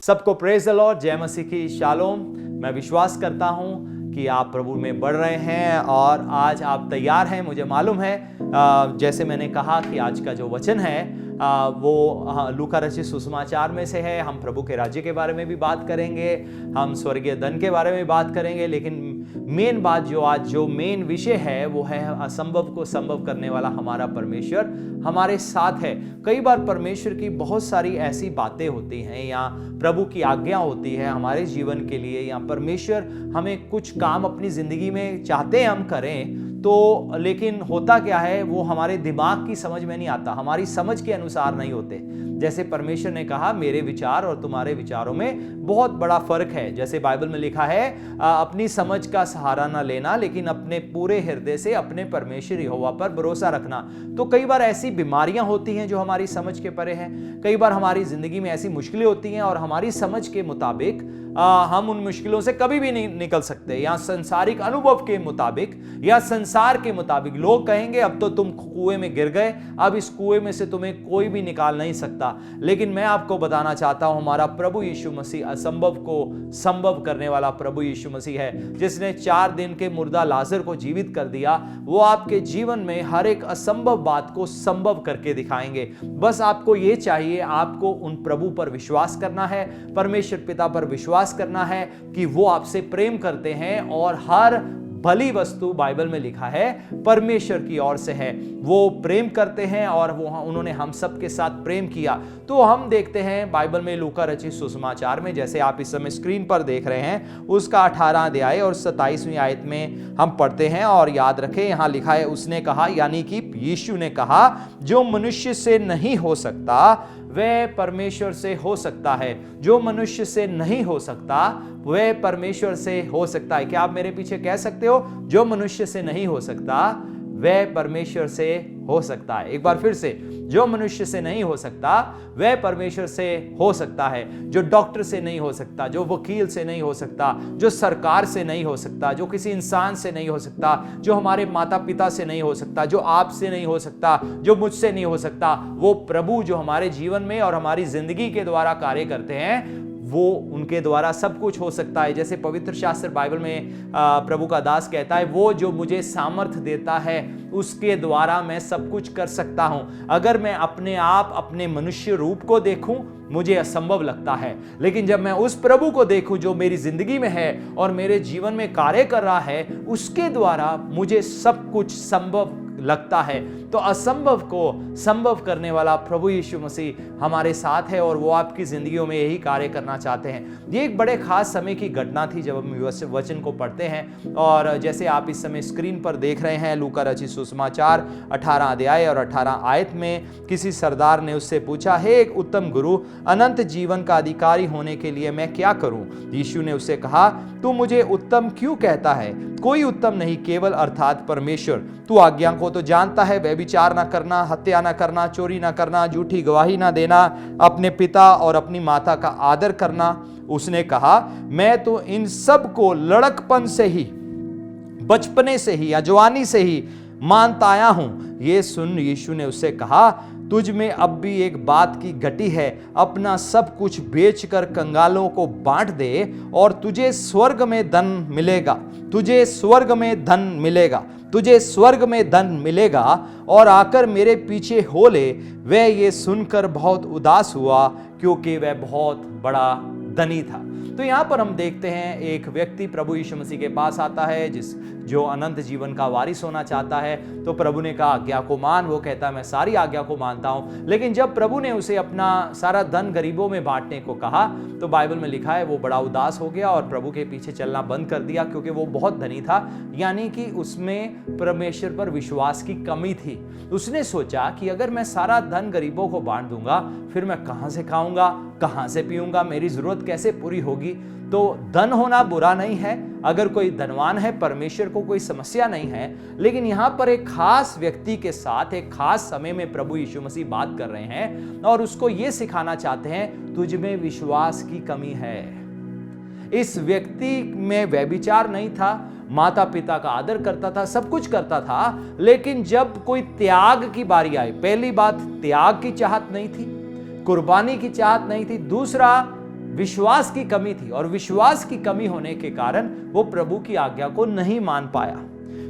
सबको praise the Lord, जय मसीह की शालोम। मैं विश्वास करता हूं कि आप प्रभु में बढ़ रहे हैं और आज आप तैयार हैं। मुझे मालूम है जैसे मैंने कहा कि आज का जो वचन है वो लूका रचित सुसमाचार में से है। हम प्रभु के राज्य के बारे में भी बात करेंगे, हम स्वर्गीय धन के बारे में बात करेंगे, लेकिन मेन बात जो मेन विषय है वो है असंभव को संभव करने वाला हमारा परमेश्वर हमारे साथ है। कई बार परमेश्वर की बहुत सारी ऐसी बातें होती हैं या प्रभु की आज्ञा होती है हमारे जीवन के लिए, या परमेश्वर हमें कुछ काम अपनी जिंदगी में चाहते हैं हम करें, तो लेकिन होता क्या है वो हमारे दिमाग की समझ में नहीं आता, हमारी समझ के अनुसार नहीं होते। जैसे परमेश्वर ने कहा मेरे विचार और तुम्हारे विचारों में बहुत बड़ा फर्क है। जैसे बाइबल में लिखा है अपनी समझ का सहारा ना लेना, लेकिन अपने पूरे हृदय से अपने परमेश्वर यहोवा पर भरोसा रखना। तो कई बार ऐसी बीमारियां होती हैं जो हमारी समझ के परे हैं। कई बार हमारी जिंदगी में ऐसी मुश्किलें होती हैं और हमारी समझ के मुताबिक हम उन मुश्किलों से कभी भी नहीं निकल सकते, या संसारिक अनुभव के मुताबिक या संसार के मुताबिक लोग कहेंगे अब तो तुम कुएं में गिर गए, अब इस कुएं में से तुम्हें कोई भी निकाल नहीं सकता। लेकिन मैं आपको बताना चाहता हूं हमारा प्रभु यीशु मसीह असंभव को संभव करने वाला प्रभु यीशु मसीह है, जिसने 4 दिन के मुर्दा लाजर को जीवित कर दिया। वो आपके जीवन में हर एक असंभव बात को संभव करके दिखाएंगे। बस आपको ये चाहिए, आपको उन प्रभु पर विश्वास करना है, परमेश्वर पिता पर विश्वास करना है कि वो आपसे प्रेम करते हैं और हर भली वस्तु बाइबल में लिखा है परमेश्वर की ओर से है। वो प्रेम करते हैं और उन्होंने हम सब के साथ प्रेम किया। तो हम देखते हैं बाइबल में लूका रचित सुसमाचार में, जैसे आप इस समय स्क्रीन पर देख रहे हैं, उसका 18 अध्याय और 27वीं आयत में हम पढ़ते हैं। और याद रखें यहां लिखा है उसने कहा, यानी कि यीशु ने कहा, जो मनुष्य से नहीं हो सकता वह परमेश्वर से हो सकता है, जो मनुष्य से नहीं हो सकता वह परमेश्वर से हो सकता है। क्या आप मेरे पीछे कह सकते हो, जो मनुष्य से नहीं हो सकता वह परमेश्वर से हो सकता है? एक बार फिर से, जो मनुष्य से नहीं हो सकता वह परमेश्वर से हो सकता है। जो डॉक्टर से नहीं हो सकता, जो वकील से नहीं हो सकता, जो सरकार से नहीं हो सकता, जो किसी इंसान से नहीं हो सकता, जो हमारे माता पिता से नहीं हो सकता, जो आपसे नहीं हो सकता, जो मुझसे नहीं हो सकता, वो प्रभु जो हमारे जीवन में और हमारी जिंदगी के द्वारा कार्य करते हैं, वो उनके द्वारा सब कुछ हो सकता है। जैसे पवित्र शास्त्र बाइबल में प्रभु का दास कहता है, वो जो मुझे सामर्थ देता है उसके द्वारा मैं सब कुछ कर सकता हूं। अगर मैं अपने आप अपने मनुष्य रूप को देखूं मुझे असंभव लगता है, लेकिन जब मैं उस प्रभु को देखूं जो मेरी जिंदगी में है और मेरे जीवन में कार्य कर रहा है, उसके द्वारा मुझे सब कुछ संभव लगता है। तो असंभव को संभव करने वाला प्रभु यीशु मसीह हमारे साथ है और वो आपकी जिंदगियों में यही कार्य करना चाहते हैं। ये एक बड़े खास समय की घटना थी जब हम वचन को पढ़ते हैं, और जैसे आप इस समय स्क्रीन पर देख रहे हैं लूका रचित सुसमाचार 18 अध्याय और 18 आयत में, किसी सरदार ने उससे पूछा, हे एक उत्तम गुरु, अनंत जीवन का अधिकारी होने के लिए मैं क्या करूं? यीशु ने उससे कहा, तू मुझे उत्तम क्यों कहता है? कोई उत्तम नहीं, केवल अर्थात परमेश्वर। तू आज्ञा को तो जानता है, व्यभिचार न करना, हत्या न करना, चोरी न करना, झूठी गवाही न देना, अपने पिता और अपनी माता का आदर करना। उसने कहा, मैं तो इन सब को लड़कपन से ही, बचपने से ही या जवानी से ही मानता आया हूं। ये सुन यीशु ने उससे कहा, तुझ में अब भी एक बात की घटी है, अपना सब कुछ बेचकर कंगालों को बांट दे और तुझे स्वर्ग में धन मिलेगा, तुझे स्वर्ग में धन मिलेगा, तुझे स्वर्ग में धन मिलेगा और आकर मेरे पीछे हो ले। वह ये सुनकर बहुत उदास हुआ क्योंकि वह बहुत बड़ा धनी था। तो यहां पर हम देखते हैं एक व्यक्ति प्रभु यीशु मसीह के पास आता है जो अनंत जीवन का वारिस होना चाहता है। तो प्रभु ने कहा आज्ञा को मान। वो कहता है मैं सारी आज्ञा को मानता हूं। लेकिन जब प्रभु ने उसे अपना सारा धन गरीबों में बांटने को कहा तो बाइबल में लिखा है वो बड़ा उदास हो गया और प्रभु के पीछे चलना बंद कर दिया, क्योंकि वो बहुत धनी था, यानी कि उसमें परमेश्वर पर विश्वास की कमी थी। उसने सोचा कि अगर मैं सारा धन गरीबों को बांट दूंगा फिर मैं कहां से खाऊंगा, कहां से पीऊंगा, मेरी जरूरत कैसे पूरी होगी। तो धन होना बुरा नहीं है, अगर कोई धनवान है परमेश्वर को कोई समस्या नहीं है। लेकिन यहां पर एक खास व्यक्ति के साथ एक खास समय में प्रभु यीशु मसीह बात कर रहे हैं और उसको यह सिखाना चाहते हैं तुझ में विश्वास की कमी है। इस व्यक्ति में व्यभिचार नहीं था, माता पिता का आदर करता था, सब कुछ करता था, लेकिन जब कोई त्याग की बारी आई, पहली बात त्याग की चाहत नहीं थी, कुर्बानी की चाहत नहीं थी। दूसरा विश्वास की कमी थी, और विश्वास की कमी होने के कारण वो प्रभु की आज्ञा को नहीं मान पाया।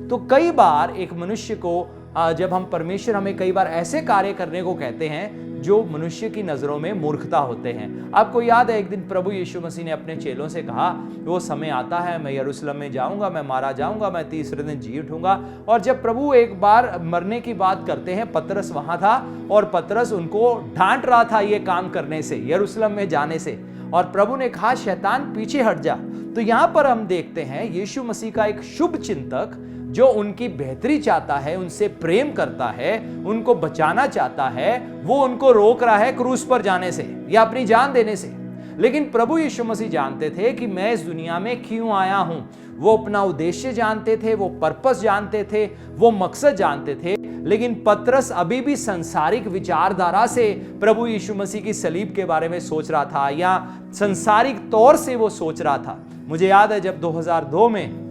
तो कई बार एक मनुष्य को जब हम परमेश्वर हमें कई बार ऐसे कार्य करने को कहते हैं जो मनुष्य की नजरों में मूर्खता होते हैं। आपको याद है एक दिन प्रभु यीशु मसीह ने अपने चेलों से कहा, वो समय आता है मैं यरूशलेम में जाऊंगा, मैं मारा जाऊंगा, मैं तीसरे दिन जी उठूंगा। और जब प्रभु एक बार मरने की बात करते हैं, पतरस वहां था और पतरस उनको डांट रहा था ये काम करने से, यरूशलेम में जाने से, और प्रभु ने कहा शैतान पीछे हट जा। तो यहां पर हम देखते हैं यीशु मसीह का एक शुभ चिंतक जो उनकी बेहतरी चाहता है, उनसे प्रेम करता है, उनको बचाना चाहता है, वो उनको रोक रहा है क्रूस पर जाने से या अपनी जान देने से। लेकिन प्रभु यीशु मसीह जानते थे कि मैं इस दुनिया में क्यों आया हूं। वो अपना उद्देश्य जानते थे, वो पर्पस जानते थे, वो मकसद जानते थे। लेकिन पतरस अभी भी सांसारिक विचारधारा से प्रभु यीशु मसीह की सलीब के बारे में सोच रहा था, या सांसारिक तौर से वो सोच रहा था। मुझे याद है जब 2002 में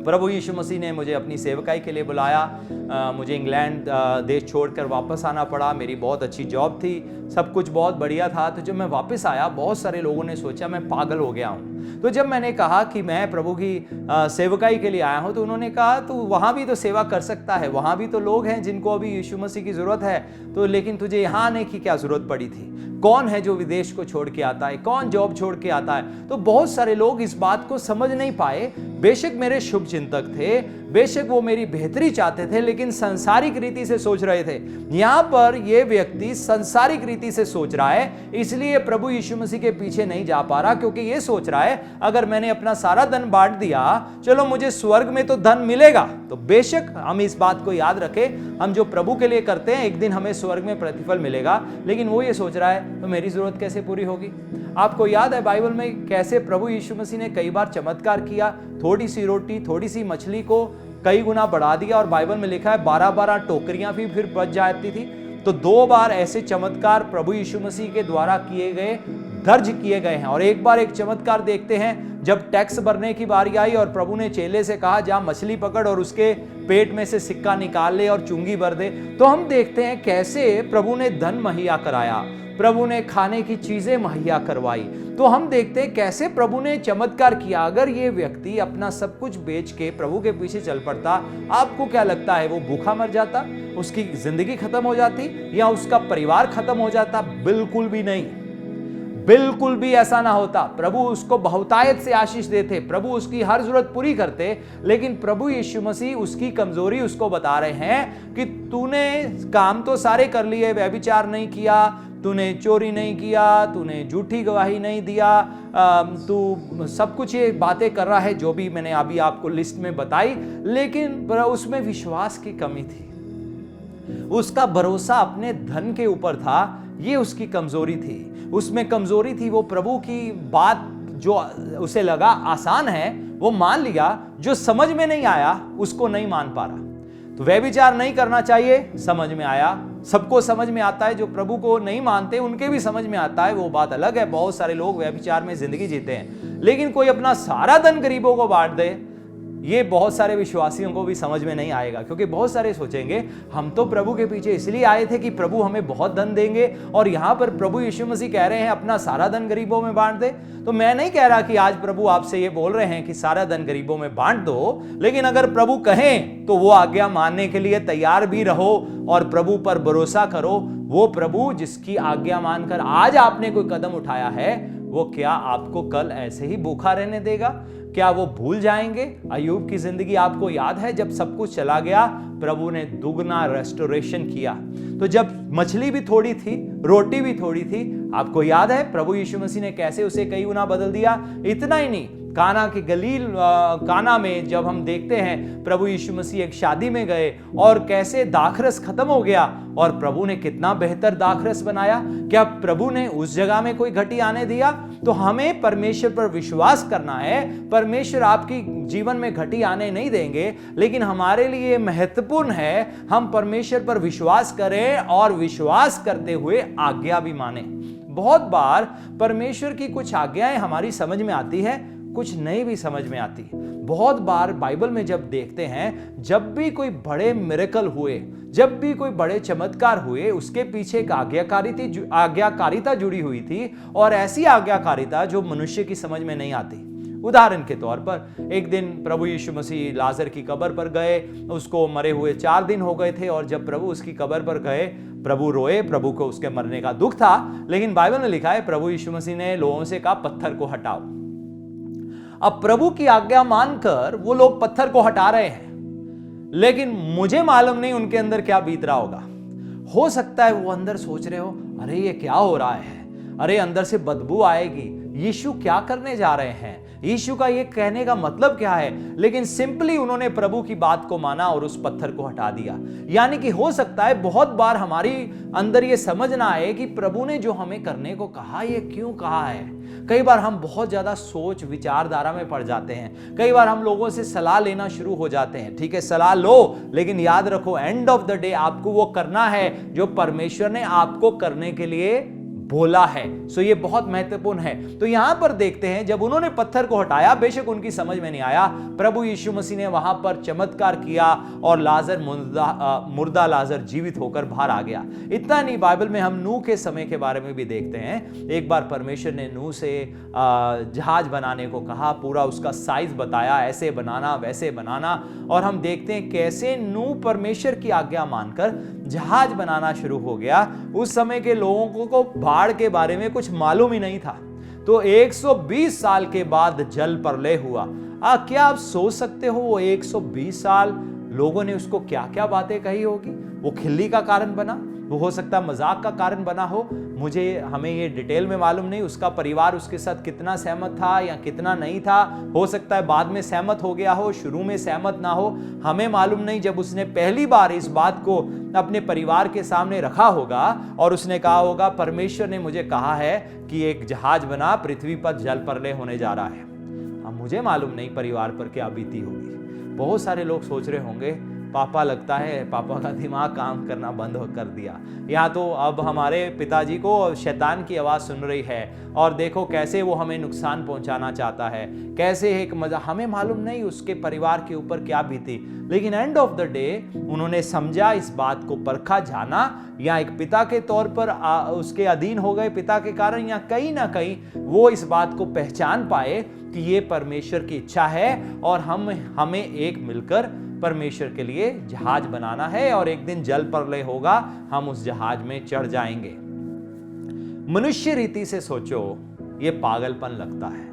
प्रभु यीशु मसीह ने मुझे अपनी सेवकाई के लिए बुलाया, मुझे इंग्लैंड देश छोड़कर वापस आना पड़ा। मेरी बहुत अच्छी जॉब थी, सब कुछ बहुत बढ़िया था। तो जब मैं वापस आया, बहुत सारे लोगों ने सोचा मैं पागल हो गया हूँ। तो जब मैंने कहा कि मैं प्रभु की सेवकाई के लिए आया हूँ, तो उन्होंने कहा तू वहाँ भी तो सेवा कर सकता है, वहाँ भी तो लोग हैं जिनको अभी यीशु मसीह की ज़रूरत है, तो लेकिन तुझे यहाँ आने की क्या ज़रूरत पड़ी थी? कौन है जो विदेश को छोड़ के आता है, कौन जॉब छोड़ के आता है? तो बहुत सारे लोग इस बात को समझ नहीं पाए। बेशक मेरे शुभ चिंतक थे, बेशक वो मेरी बेहतरी चाहते थे, लेकिन संसारिक रीति से सोच रहे थे। यहां पर ये व्यक्ति संसारिक रीति से सोच रहा है, इसलिए प्रभु यीशु मसीह के पीछे नहीं जा पा रहा, क्योंकि ये सोच रहा है अगर मैंने अपना सारा धन बांट दिया, चलो मुझे स्वर्ग में तो धन मिलेगा। तो बेशक हम इस बात को याद रखें, हम जो प्रभु के लिए करते हैं एक दिन हमें स्वर्ग में प्रतिफल मिलेगा। लेकिन वो ये सोच रहा है तो मेरी जरूरत कैसे पूरी होगी? आपको याद है बाइबल में कैसे प्रभु यीशु मसीह ने कई बार चमत्कार किया। थोड़ी सी रोटी, थोड़ी सी मछली को कई गुना बढ़ा दिया, और बाइबल में लिखा है 12-12 टोकरियां भी फिर बच जाती थी। तो 2 बार ऐसे चमत्कार प्रभु यीशु मसीह के द्वारा किए गए, दर्ज किए गए हैं। और एक बार एक चमत्कार देखते हैं, जब टैक्स भरने की बारी आई और प्रभु ने चेले से कहा जा मछली पकड़ और उसके पेट में से सिक्का निकाल ले और चुंगी भर दे। तो हम देखते हैं कैसे प्रभु ने धन मुहैया कराया, प्रभु ने खाने की चीजें मुहैया करवाई। तो हम देखते हैं कैसे प्रभु ने चमत्कार किया। अगर ये व्यक्ति अपना सब कुछ बेच के प्रभु के पीछे चल पड़ता, आपको क्या लगता है वो भूखा मर जाता, उसकी जिंदगी खत्म हो जाती, या उसका परिवार खत्म हो जाता? बिल्कुल भी नहीं, बिल्कुल भी ऐसा ना होता। प्रभु उसको बहुतायत से आशीष देते, प्रभु उसकी हर जरूरत पूरी करते। लेकिन प्रभु यीशु मसीह उसकी कमजोरी उसको बता रहे हैं कि तूने काम तो सारे कर लिए, व्यभिचार नहीं किया, तूने चोरी नहीं किया, तूने झूठी गवाही नहीं दिया, तू सब कुछ ये बातें कर रहा है जो भी मैंने अभी आपको लिस्ट में बताई, लेकिन उसमें विश्वास की कमी थी। उसका भरोसा अपने धन के ऊपर था, ये उसकी कमजोरी थी। उसमें कमजोरी थी, वो प्रभु की बात जो उसे लगा आसान है वो मान लिया, जो समझ में नहीं आया उसको नहीं मान पा रहा। तो व्यभिचार नहीं करना चाहिए, समझ में आया, सबको समझ में आता है। जो प्रभु को नहीं मानते उनके भी समझ में आता है, वो बात अलग है। बहुत सारे लोग व्यभिचार में जिंदगी जीते हैं, लेकिन कोई अपना सारा धन गरीबों को बांट दे, ये बहुत सारे विश्वासियों को भी समझ में नहीं आएगा। क्योंकि बहुत सारे सोचेंगे हम तो प्रभु के पीछे इसलिए आए थे कि प्रभु हमें बहुत धन देंगे, और यहां पर प्रभु यीशु मसीह कह रहे हैं अपना सारा धन गरीबों में बांट दे। तो मैं नहीं कह रहा कि आज प्रभु आपसे ये बोल रहे हैं कि सारा धन गरीबों में बांट दो, लेकिन अगर प्रभु कहें तो वो आज्ञा मानने के लिए तैयार भी रहो और प्रभु पर भरोसा करो। वो प्रभु जिसकी आज्ञा मानकर आज आपने कोई कदम उठाया है, वो क्या आपको कल ऐसे ही भूखा रहने देगा? क्या वो भूल जाएंगे? अय्यूब की जिंदगी आपको याद है, जब सब कुछ चला गया प्रभु ने दुगना रेस्टोरेशन किया। तो जब मछली भी थोड़ी थी, रोटी भी थोड़ी थी, आपको याद है प्रभु यीशु मसीह ने कैसे उसे कई गुना बदल दिया। इतना ही नहीं, काना के गलील काना में जब हम देखते हैं प्रभु यीशु मसीह एक शादी में गए और कैसे दाखरस खत्म हो गया, और प्रभु ने कितना बेहतर दाखरस बनाया। क्या प्रभु ने उस जगह में कोई घटी आने दिया? तो हमें परमेश्वर पर विश्वास करना है। परमेश्वर आपकी जीवन में घटी आने नहीं देंगे, लेकिन हमारे लिए महत्वपूर्ण है हम परमेश्वर पर विश्वास करें और विश्वास करते हुए आज्ञा भी माने। बहुत बार परमेश्वर की कुछ आज्ञाएं हमारी समझ में आती है, कुछ नहीं भी समझ में आती। बहुत बार बाइबल में जब देखते हैं, जब भी कोई बड़े मिरेकल हुए, जब भी कोई बड़े चमत्कार हुए, उसके पीछे एक आज्ञाकारिता जुड़ी हुई थी, और ऐसी आज्ञाकारिता जो मनुष्य की समझ में नहीं आती। उदाहरण के तौर पर एक दिन प्रभु यीशु मसीह लाजर की कब्र पर गए, उसको मरे हुए 4 दिन हो गए थे, और जब प्रभु उसकी कब्र पर गए, प्रभु रोए, प्रभु को उसके मरने का दुख था, लेकिन बाइबल में लिखा है प्रभु यीशु मसीह ने लोगों से कहा पत्थर को हटाओ। अब प्रभु की आज्ञा मानकर वो लोग पत्थर को हटा रहे हैं, लेकिन मुझे मालूम नहीं उनके अंदर क्या बीत रहा होगा। हो सकता है वो अंदर सोच रहे हो, अरे ये क्या हो रहा है, अरे अंदर से बदबू आएगी, यीशु क्या करने जा रहे हैं, यीशु का ये कहने का मतलब क्या है। लेकिन सिंपली उन्होंने प्रभु की बात को माना और उस पत्थर को हटा दिया। यानी कि हो सकता है बहुत बार हमारी अंदर ये समझ ना आए कि प्रभु ने जो हमें करने को कहा, ये क्यों कहा है। कई बार हम बहुत ज्यादा सोच विचारधारा में पड़ जाते हैं, कई बार हम लोगों से सलाह लेना शुरू हो जाते हैं। ठीक है, सलाह लो, लेकिन याद रखो एंड ऑफ द डे आपको वो करना है जो परमेश्वर ने आपको करने के लिए बोला है। सो ये बहुत महत्वपूर्ण है। तो यहां पर देखते हैं, जब उन्होंने पत्थर को हटाया, बेशक उनकी समझ में नहीं आया, प्रभु यीशु मसीह ने वहां पर चमत्कार किया और लाजर मुर्दा लाजर जीवित होकर बाहर आ गया। इतना नहीं, बाइबल में हम नूह के समय के बारे में भी देखते हैं। एक बार परमेश्वर ने नूह से जहाज बनाने को कहा, पूरा उसका साइज बताया, ऐसे बनाना वैसे बनाना, और हम देखते हैं कैसे नूह परमेश्वर की आज्ञा मानकर जहाज बनाना शुरू हो गया। उस समय के लोगों को बाढ़ के बारे में कुछ मालूम ही नहीं था। तो 120 साल के बाद जल प्रलय हुआ। क्या आप सोच सकते हो वो 120 साल लोगों ने उसको क्या क्या बातें कही होगी। वो खिल्ली का कारण बना, वो हो सकता है मजाक का कारण बना हो, हमें ये डिटेल में मालूम नहीं। उसका परिवार उसके साथ कितना सहमत था या कितना नहीं था, हो सकता है बाद में सहमत हो गया हो, शुरू में सहमत ना हो, हमें मालूम नहीं। जब उसने पहली बार इस बात को अपने परिवार के सामने रखा होगा और उसने कहा होगा परमेश्वर ने मुझे कहा है कि एक जहाज बना, पृथ्वी पर जल प्रलय होने जा रहा है। अब मुझे मालूम नहीं परिवार पर क्या बीती होगी। बहुत सारे लोग सोच रहे होंगे पापा, लगता है पापा का दिमाग काम करना बंद कर दिया, या तो अब हमारे पिताजी को शैतान की आवाज़ सुन रही है और देखो कैसे वो हमें नुकसान पहुंचाना चाहता है, कैसे एक मजा। हमें मालूम नहीं उसके परिवार के ऊपर क्या बीती, लेकिन एंड ऑफ द डे उन्होंने समझा, इस बात को परखा, जाना, या एक पिता के तौर पर उसके अधीन हो गए पिता के कारण, या कहीं ना कहीं वो इस बात को पहचान पाए कि ये परमेश्वर की इच्छा है और हमें एक मिलकर परमेश्वर के लिए जहाज बनाना है, और एक दिन जल प्रलय होगा, हम उस जहाज में चढ़ जाएंगे। मनुष्य रीति से सोचो, ये पागलपन लगता है।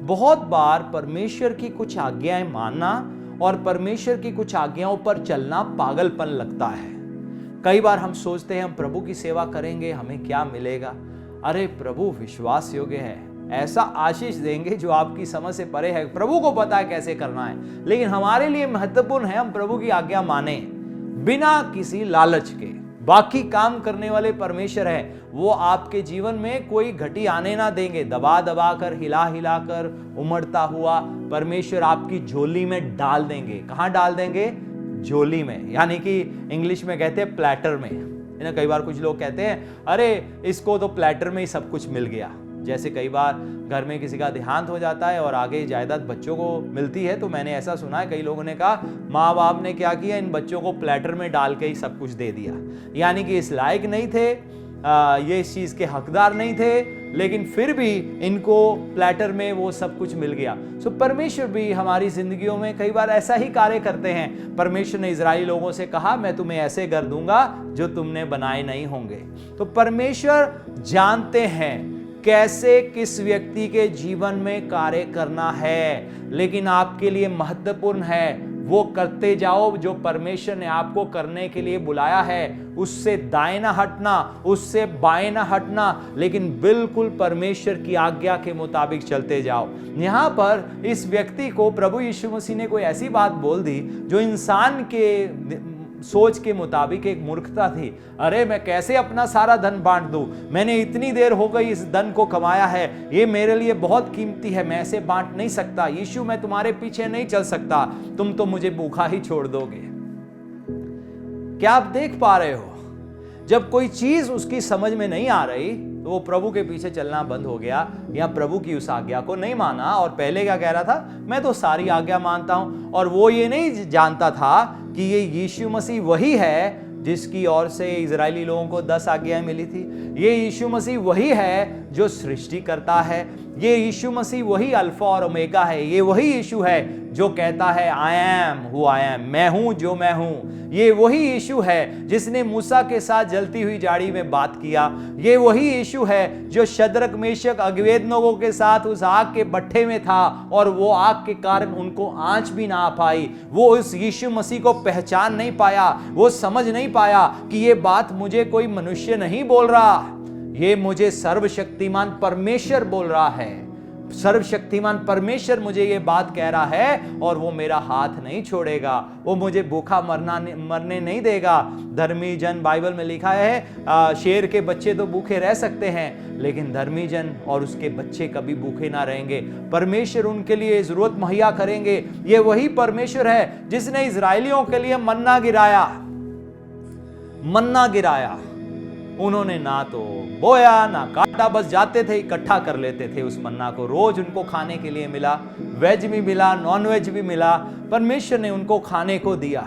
बहुत बार परमेश्वर की कुछ आज्ञाएं मानना और परमेश्वर की कुछ आज्ञाओं पर चलना पागलपन लगता है। कई बार हम सोचते हैं हम प्रभु की सेवा करेंगे, हमें क्या मिलेगा। अरे प्रभु विश्वास योग्य है, ऐसा आशीष देंगे जो आपकी समझ से परे है। प्रभु को पता है कैसे करना है, लेकिन हमारे लिए महत्वपूर्ण है हम प्रभु की आज्ञा माने बिना किसी लालच के। बाकी काम करने वाले परमेश्वर है, वो आपके जीवन में कोई घटी आने ना देंगे। दबा दबा कर, हिला हिला कर, उमड़ता हुआ परमेश्वर आपकी झोली में डाल देंगे। कहां डाल देंगे? झोली में, यानी कि इंग्लिश में कहते हैं प्लेटर में। कई बार कुछ लोग कहते हैं अरे इसको तो प्लेटर में ही सब कुछ मिल गया। जैसे कई बार घर में किसी का देहांत हो जाता है और आगे जायदाद बच्चों को मिलती है, तो मैंने ऐसा सुना है कई लोगों ने कहा माँ बाप ने क्या किया, इन बच्चों को प्लेटर में डाल के ही सब कुछ दे दिया। यानी कि इस लायक नहीं थे, ये इस चीज के हकदार नहीं थे, लेकिन फिर भी इनको प्लेटर में वो सब कुछ मिल गया। सो परमेश्वर भी हमारी जिंदगियों में कई बार ऐसा ही कार्य करते हैं। परमेश्वर ने इजराइली लोगों से कहा मैं तुम्हें ऐसे घर दूंगा जो तुमने बनाए नहीं होंगे। तो परमेश्वर जानते हैं कैसे किस व्यक्ति के जीवन में कार्य करना है, लेकिन आपके लिए महत्वपूर्ण है वो करते जाओ जो परमेश्वर ने आपको करने के लिए बुलाया है। उससे दाएं ना हटना, उससे बाएं ना हटना, लेकिन बिल्कुल परमेश्वर की आज्ञा के मुताबिक चलते जाओ। यहां पर इस व्यक्ति को प्रभु यीशु मसीह ने कोई ऐसी बात बोल दी जो इंसान के सोच के मुताबिक एक मूर्खता थी। अरे मैं कैसे अपना सारा धन बांट दूं, मैंने इतनी देर हो गई इस धन को कमाया है, ये मेरे लिए बहुत कीमती है, मैं ऐसे बांट नहीं सकता। यीशु मैं तुम्हारे पीछे नहीं चल सकता, तुम तो मुझे भूखा ही छोड़ दोगे। क्या आप देख पा रहे हो, जब कोई चीज उसकी समझ में नहीं आ रही तो वो प्रभु के पीछे चलना बंद हो गया या प्रभु की उस आज्ञा को नहीं माना। और पहले क्या कह रहा था, मैं तो सारी आज्ञा मानता हूं। और वो ये नहीं जानता था कि ये यीशु मसीह वही है जिसकी ओर से इजरायली लोगों को 10 आज्ञाएं मिली थी। ये यीशु मसीह वही है जो सृष्टि करता है। ये यीशु मसीह वही अल्फा और ओमेगा है। ये वही यीशु है जो कहता है I am who I am, मैं हूं जो मैं हूं। ये वही यीशु है जिसने मूसा के साथ जलती हुई झाड़ी में बात किया। ये वही यीशु है जो शद्रक मेशक अबेदनगो के साथ उस आग के भट्ठे में था और वो आग के कारण उनको आंच भी ना आ पाई। वो उस यीशु मसीह को पहचान नहीं पाया, वो समझ नहीं पाया कि ये बात मुझे कोई मनुष्य नहीं बोल रहा, ये मुझे सर्वशक्तिमान परमेश्वर बोल रहा है। सर्वशक्तिमान परमेश्वर मुझे ये बात कह रहा है और वो मेरा हाथ नहीं छोड़ेगा, वो मुझे भूखा मरने नहीं देगा। धर्मी जन, बाइबल में लिखा है शेर के बच्चे तो भूखे रह सकते हैं लेकिन धर्मी जन और उसके बच्चे कभी भूखे ना रहेंगे। परमेश्वर उनके लिए जरूरत मुहैया करेंगे। ये वही परमेश्वर है जिसने इजरायलियों के लिए मन्ना गिराया। उन्होंने ना तो बोया ना काटा, बस जाते थे इकट्ठा कर लेते थे उस मन्ना को। रोज उनको खाने के लिए मिला, वेज भी मिला, नॉन वेज भी मिला। परमेश्वर ने उनको खाने को दिया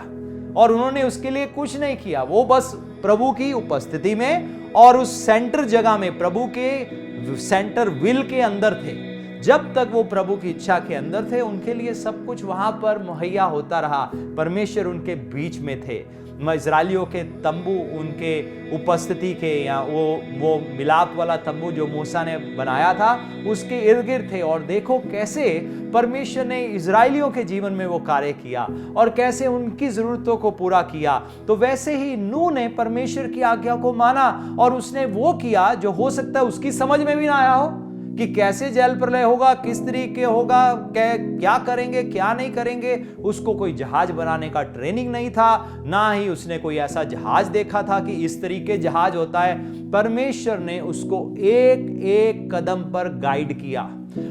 और उन्होंने उसके लिए कुछ नहीं किया। वो बस प्रभु की उपस्थिति में और उस सेंटर जगह में, प्रभु के सेंटर विल के अंदर थे। जब तक वो प्रभु की इच्छा के अंदर थे उनके लिए सब कुछ वहां पर मुहैया होता रहा। परमेश्वर उनके बीच में थे। इजरायलियों के तंबू उनके उपस्थिति के, या वो मिलाप वाला तंबू जो मूसा ने बनाया था उसके इर्द गिर्द थे। और देखो कैसे परमेश्वर ने इजरायलियों के जीवन में वो कार्य किया और कैसे उनकी जरूरतों को पूरा किया। तो वैसे ही नूह ने परमेश्वर की आज्ञा को माना और उसने वो किया जो हो सकता है उसकी समझ में भी ना आया हो कि कैसे जल प्रलय होगा, किस तरीके होगा, क्या करेंगे क्या नहीं करेंगे। उसको कोई जहाज बनाने का ट्रेनिंग नहीं था, ना ही उसने कोई ऐसा जहाज देखा था कि इस तरीके जहाज होता है। परमेश्वर ने उसको एक एक कदम पर गाइड किया।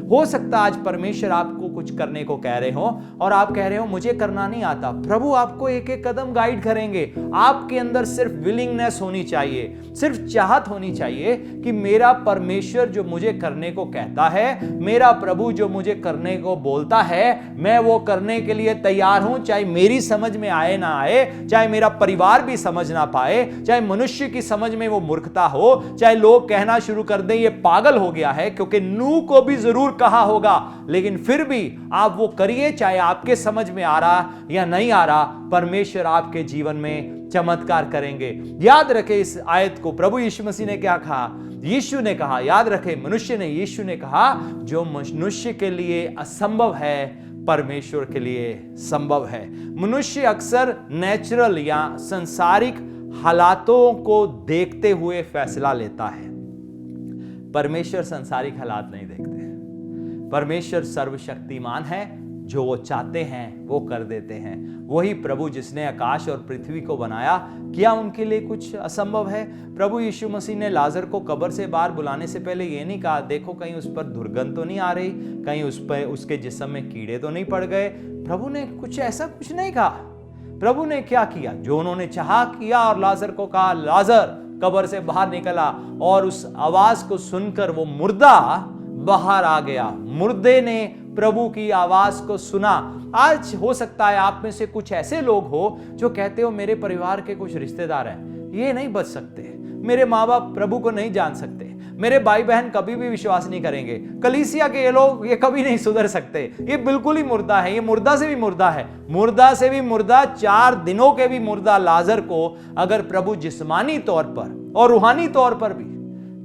हो सकता है आज परमेश्वर आपको कुछ करने को कह रहे हो और आप कह रहे हो मुझे करना नहीं आता। प्रभु आपको एक एक कदम गाइड करेंगे। आपके अंदर सिर्फ विलिंगनेस होनी चाहिए, सिर्फ चाहत होनी चाहिए कि मेरा परमेश्वर जो मुझे करने को कहता है, मेरा प्रभु जो मुझे करने को बोलता है, मैं वो करने के लिए तैयार हूं। चाहे मेरी समझ में आए ना आए, चाहे मेरा परिवार भी समझ ना पाए, चाहे मनुष्य की समझ में वो मूर्खता हो, चाहे लोग कहना शुरू कर दें ये पागल हो गया है, क्योंकि नूह को भी जरूर कहा होगा, लेकिन फिर भी आप वो करिए चाहे आपके समझ में आ रहा या नहीं आ रहा। परमेश्वर आपके जीवन में चमत्कार करेंगे। याद रखें इस आयत को, प्रभु यीशु मसीह ने क्या कहा? यीशु ने कहा, याद रखें, मनुष्य ने, यीशु ने कहा जो मनुष्य के लिए असंभव है परमेश्वर के लिए संभव है। मनुष्य अक्सर नेचुरल या संसारिक हालातों को देखते हुए फैसला लेता है। परमेश्वर संसारिक हालात नहीं देखते। परमेश्वर सर्वशक्तिमान है, जो वो चाहते हैं वो कर देते हैं। वही प्रभु जिसने आकाश और पृथ्वी को बनाया, क्या उनके लिए कुछ असंभव है? प्रभु यीशु मसीह ने लाजर को कब्र से बाहर बुलाने से पहले ये नहीं कहा देखो कहीं उस पर दुर्गंध तो नहीं आ रही, कहीं उस पर उसके जिस्म में कीड़े तो नहीं पड़ गए। प्रभु ने ऐसा कुछ नहीं कहा। प्रभु ने क्या किया? जो उन्होंने चाहा किया और लाजर को कहा लाजर कब्र से बाहर निकला, और उस आवाज को सुनकर वो मुर्दा बाहर आ गया। मुर्दे ने प्रभु की आवाज को सुना। आज हो सकता है आप में से कुछ ऐसे लोग हो जो कहते हो मेरे परिवार के कुछ रिश्तेदार हैं, ये नहीं बच सकते, मेरे माँ बाप प्रभु को नहीं जान सकते, मेरे भाई बहन कभी भी विश्वास नहीं करेंगे, कलीसिया के ये लोग ये कभी नहीं सुधर सकते, ये बिल्कुल ही मुर्दा है, ये मुर्दा से भी मुर्दा है, मुर्दा से भी मुर्दा, 4 दिनों के भी मुर्दा लाजर को अगर प्रभु जिस्मानी तौर पर और रूहानी तौर पर भी,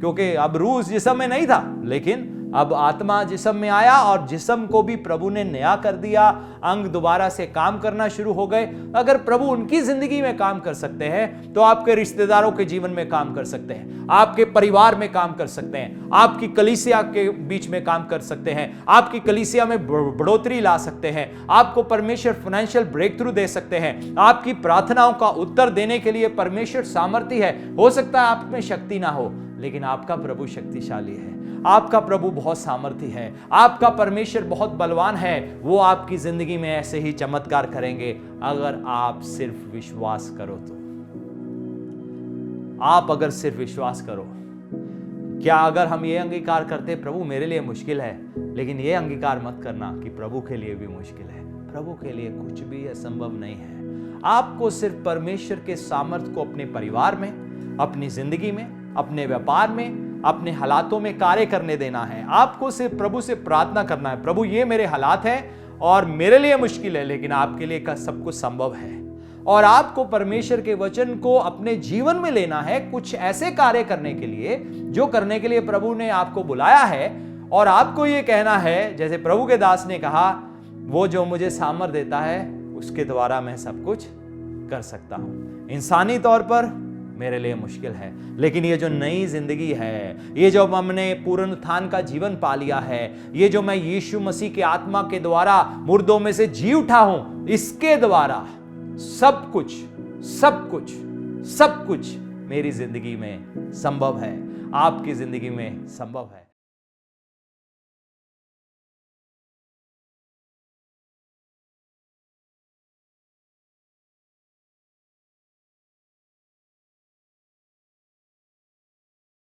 क्योंकि अब रूह जिस्म में नहीं था लेकिन अब आत्मा जिस्म में आया और जिस्म को भी प्रभु ने नया कर दिया, अंग दोबारा से काम करना शुरू हो गए। अगर प्रभु उनकी जिंदगी में काम कर सकते हैं तो आपके रिश्तेदारों के जीवन में काम कर सकते हैं, आपके परिवार में काम कर सकते हैं, आपकी कलीसिया के बीच में काम कर सकते हैं, आपकी कलीसिया में बढ़ोतरी ला सकते हैं, आपको परमेश्वर फाइनेंशियल ब्रेक थ्रू दे सकते हैं, आपकी प्रार्थनाओं का उत्तर देने के लिए परमेश्वर सामर्थ्य है। हो सकता है आप में शक्ति ना हो, लेकिन आपका प्रभु शक्तिशाली है, आपका प्रभु बहुत सामर्थी है, आपका परमेश्वर बहुत बलवान है। वो आपकी जिंदगी में ऐसे ही चमत्कार करेंगे अगर आप सिर्फ विश्वास करो तो। आप अगर सिर्फ विश्वास करो, क्या अगर हम ये अंगीकार करते प्रभु मेरे लिए मुश्किल है, लेकिन ये अंगीकार मत करना कि प्रभु के लिए भी मुश्किल है। प्रभु के लिए कुछ भी असंभव नहीं है। आपको सिर्फ परमेश्वर के सामर्थ्य को अपने परिवार में, अपनी जिंदगी में, अपने व्यापार में, अपने हालातों में कार्य करने देना है। आपको सिर्फ प्रभु से प्रार्थना करना है, प्रभु ये मेरे हालात हैं और मेरे लिए मुश्किल है, लेकिन आपके लिए का सब कुछ संभव है। और आपको परमेश्वर के वचन को अपने जीवन में लेना है, कुछ ऐसे कार्य करने के लिए जो करने के लिए प्रभु ने आपको बुलाया है। और आपको ये कहना है, जैसे प्रभु के दास ने कहा, वो जो मुझे सामर्थ देता है उसके द्वारा मैं सब कुछ कर सकता हूं। इंसानी तौर पर मेरे लिए मुश्किल है, लेकिन ये जो नई जिंदगी है, ये जो हमने पुनरुत्थान का जीवन पा लिया है, ये जो मैं यीशु मसीह के आत्मा के द्वारा मुर्दों में से जी उठा हूं, इसके द्वारा सब कुछ सब कुछ सब कुछ मेरी जिंदगी में संभव है, आपकी जिंदगी में संभव है।